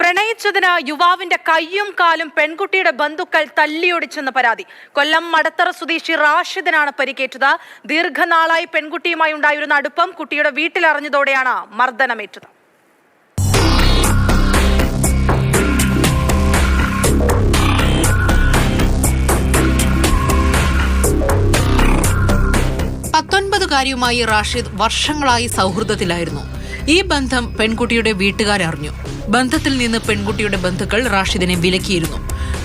പ്രണയിച്ചതിന് യുവാവിന്റെ കയ്യും കാലും പെൺകുട്ടിയുടെ ബന്ധുക്കൾ തല്ലിയൊടിച്ചെന്ന് പരാതി. കൊല്ലം മടത്തറ സ്വദേശി റാഷിദിനാണ് പരിക്കേറ്റത്. ദീർഘനാളായി പെൺകുട്ടിയുമായി ഉണ്ടായിരുന്ന അടുപ്പം കുട്ടിയുടെ വീട്ടിലറിഞ്ഞതോടെയാണ് മർദ്ദനമേറ്റത്. ാരിയുമായി റാഷിദ് വർഷങ്ങളായി സൗഹൃദത്തിലായിരുന്നു. ഈ ബന്ധം പെൺകുട്ടിയുടെ വീട്ടുകാരറിഞ്ഞു. ബന്ധത്തിൽ നിന്ന് പെൺകുട്ടിയുടെ ബന്ധുക്കൾ റാഷിദിനെ വിലക്കിയിരുന്നു.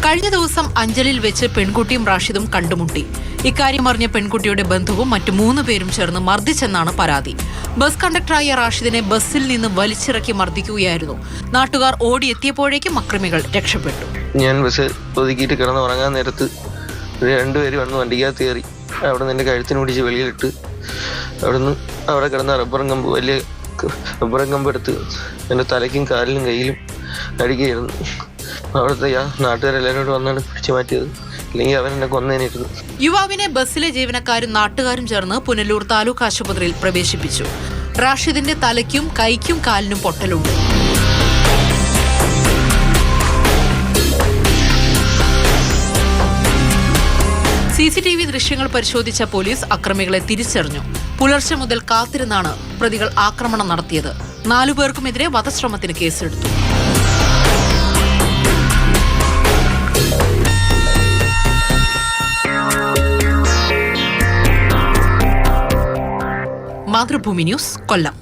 കഴിഞ്ഞ ദിവസം അഞ്ചലിൽ വെച്ച് പെൺകുട്ടിയും റാഷിദും കണ്ടുമുട്ടി. ഇക്കാര്യം അറിഞ്ഞ പെൺകുട്ടിയുടെ ബന്ധുവും മറ്റു 3 പേരും ചേർന്ന് മർദ്ദിച്ചെന്നാണ് പരാതി. ബസ് കണ്ടക്ടറായ റാഷിദിനെ ബസ്സിൽ നിന്ന് വലിച്ചിറക്കി മർദ്ദിക്കുകയായിരുന്നു. നാട്ടുകാർ ഓടിയെത്തിയപ്പോഴേക്കും അക്രമികൾ രക്ഷപ്പെട്ടു. ഞാൻ ബസ് ഒതുക്കിയിട്ട് കിടന്ന് ഉറങ്ങാൻ നേരത്ത് 2 പേര് വന്ന് വണ്ടിക്കകത്ത് കയറി. അവിടെ നിന്ന് എൻ്റെ കഴുത്തിന് പിടിച്ച് വെളിയിലിട്ട് അവിടെ കിടന്ന വലിയ റബ്ബറും കമ്പ് എടുത്ത് എൻ്റെ തലയ്ക്കും കാലിലും കയ്യിലും അടിക്കുകയായിരുന്നു. അവിടുത്തെ നാട്ടുകാരെല്ലാവരും വന്നാണ് പിടിച്ചു മാറ്റിയത്. ഇല്ലെങ്കിൽ അവൻ എന്നെ കൊന്നേനിരുന്നു. യുവാവിനെ ബസ്സിലെ ജീവനക്കാരും നാട്ടുകാരും ചേർന്ന് പുനലൂർ താലൂക്ക് ആശുപത്രിയിൽ പ്രവേശിപ്പിച്ചു. റാഷിദിന്റെ തലയ്ക്കും കൈക്കും കാലിനും പൊട്ടലുണ്ട്. CCTV ദൃശ്യങ്ങൾ പരിശോധിച്ച പോലീസ് അക്രമികളെ തിരിച്ചറിഞ്ഞു. പുലർച്ചെ മുതൽ കാത്തിരുന്നാണ് പ്രതികൾ ആക്രമണം നടത്തിയത്. 4 പേർക്കുമെതിരെ വധശ്രമത്തിന് കേസെടുത്തു. മാതൃഭൂമി ന്യൂസ്, കൊല്ലം.